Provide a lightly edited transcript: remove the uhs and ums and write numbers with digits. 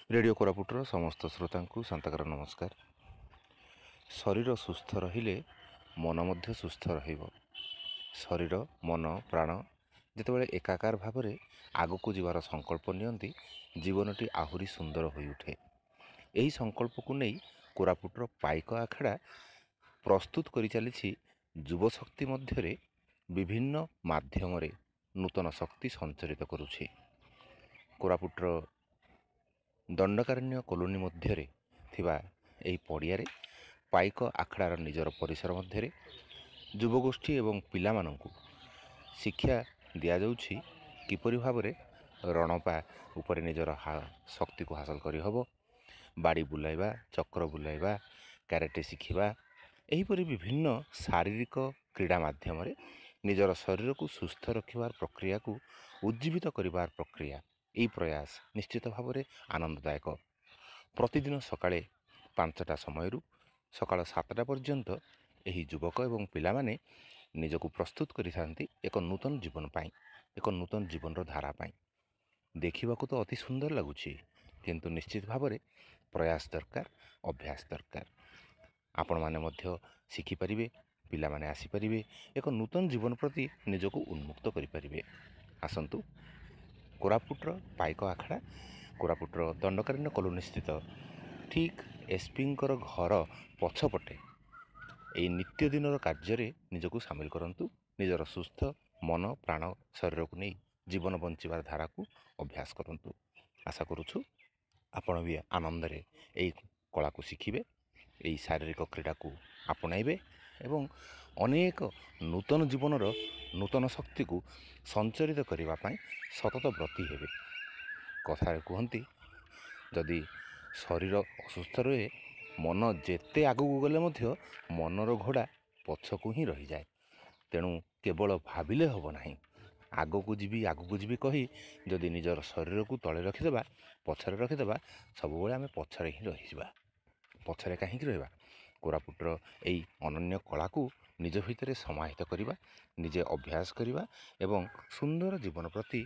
Radio କୋରାପୁଟର ସମସ୍ତ ଶ୍ରୋତାଙ୍କୁ ଶାନ୍ତକାର ନମସ୍କାର। ଶରୀର ସୁସ୍ଥ ରହିଲେ ମନ ମଧ୍ୟ ସୁସ୍ଥ ରହିବ। ଶରୀର ମନ ପ୍ରାଣ ଯେତେବେଳେ ଏକାକାର ଭାବରେ ଆଗକୁ ଯିବାର ସଂକଳ୍ପ ନିଅନ୍ତି, ଜୀବନଟି ଆହୁରି ସୁନ୍ଦର ହୋଇଉଠେ। ଏହି ସଂକଳ୍ପକୁ ନେଇ କୋରାପୁଟର ପାଇକ ଆଖଡ଼ା ପ୍ରସ୍ତୁତ କରିଚାଲିଛି ଯୁବଶକ୍ତି ମଧ୍ୟରେ ବିଭିନ୍ନ ମାଧ୍ୟମରେ ନୂତନ ଶକ୍ତି ସଞ୍ଚରିତ କରୁଛି। କୋରାପୁଟର ଦଣ୍ଡକାରଣ୍ୟ କଲୋନୀ ମଧ୍ୟରେ ଥିବା ଏହି ପଡ଼ିଆରେ ପାଇକ ଆଖଡ଼ାର ନିଜର ପରିସର ମଧ୍ୟରେ ଯୁବଗୋଷ୍ଠୀ ଏବଂ ପିଲାମାନଙ୍କୁ ଶିକ୍ଷା ଦିଆଯାଉଛି କିପରି ଭାବରେ ରଣପା ଉପରେ ନିଜର ଶକ୍ତିକୁ ହାସଲ କରିହେବ, ବାଡ଼ି ବୁଲାଇବା, ଚକ୍ର ବୁଲାଇବା, କ୍ୟାରେଟେ ଶିଖିବା, ଏହିପରି ବିଭିନ୍ନ ଶାରୀରିକ କ୍ରୀଡ଼ା ମାଧ୍ୟମରେ ନିଜର ଶରୀରକୁ ସୁସ୍ଥ ରଖିବାର ପ୍ରକ୍ରିୟାକୁ ଉଜ୍ଜୀବିତ କରିବାର ପ୍ରକ୍ରିୟା। ଏହି ପ୍ରୟାସ ନିଶ୍ଚିତ ଭାବରେ ଆନନ୍ଦଦାୟକ। ପ୍ରତିଦିନ ସକାଳେ 5ଟା ସମୟରୁ ସକାଳ 7ଟା ପର୍ଯ୍ୟନ୍ତ ଏହି ଯୁବକ ଏବଂ ପିଲାମାନେ ନିଜକୁ ପ୍ରସ୍ତୁତ କରିଥାନ୍ତି ଏକ ନୂତନ ଜୀବନ ପାଇଁ, ଏକ ନୂତନ ଜୀବନର ଧାରା ପାଇଁ। ଦେଖିବାକୁ ତ ଅତି ସୁନ୍ଦର ଲାଗୁଛି, କିନ୍ତୁ ନିଶ୍ଚିତ ଭାବରେ ପ୍ରୟାସ ଦରକାର, ଅଭ୍ୟାସ ଦରକାର। ଆପଣମାନେ ମଧ୍ୟ ଶିଖିପାରିବେ, ପିଲାମାନେ ଆସିପାରିବେ, ଏକ ନୂତନ ଜୀବନ ପ୍ରତି ନିଜକୁ ଉନ୍ମୁକ୍ତ କରିପାରିବେ। ଆସନ୍ତୁ, କୋରାପୁଟର ପାଇକ ଆଖଡ଼ା, କୋରାପୁଟର ଦଣ୍ଡକାରଣ୍ୟ କଲୋନୀ ସ୍ଥିତ ଠିକ୍ ଏସ୍ପିଙ୍କର ଘର ପଛପଟେ ଏହି ନିତ୍ୟଦିନର କାର୍ଯ୍ୟରେ ନିଜକୁ ସାମିଲ କରନ୍ତୁ। ନିଜର ସୁସ୍ଥ ମନ ପ୍ରାଣ ଶରୀରକୁ ନେଇ ଜୀବନ ବଞ୍ଚିବାର ଧାରାକୁ ଅଭ୍ୟାସ କରନ୍ତୁ। ଆଶା କରୁଛୁ ଆପଣ ବି ଆନନ୍ଦରେ ଏହି କଳାକୁ ଶିଖିବେ, ଏହି ଶାରୀରିକ କ୍ରୀଡ଼ାକୁ ଆପଣାଇବେ ଏବଂ ଅନେକ ନୂତନ ଜୀବନର ନୂତନ ଶକ୍ତିକୁ ସଞ୍ଚରିତ କରିବା ପାଇଁ ସତତ ବ୍ରତୀ ହେବେ। କଥାରେ କୁହନ୍ତି, ଯଦି ଶରୀର ଅସୁସ୍ଥ ରହେ, ମନ ଯେତେ ଆଗକୁ ଗଲେ ମଧ୍ୟ ମନର ଘୋଡ଼ା ପଛକୁ ହିଁ ରହିଯାଏ। ତେଣୁ କେବଳ ଭାବିଲେ ହେବ ନାହିଁ, ଆଗକୁ ଯିବି କହି ଯଦି ନିଜର ଶରୀରକୁ ତଳେ ରଖିଦେବା, ପଛରେ ରଖିଦେବା, ସବୁବେଳେ ଆମେ ପଛରେ ହିଁ ରହିଯିବା। ପଛରେ କାହିଁକି ରହିବା? କୋରାପୁଟର ଏହି ଅନନ୍ୟ କଳାକୁ ନିଜ ଭିତରେ ସମାହିତ କରିବା, ନିଜେ ଅଭ୍ୟାସ କରିବା ଏବଂ ସୁନ୍ଦର ଜୀବନ ପ୍ରତି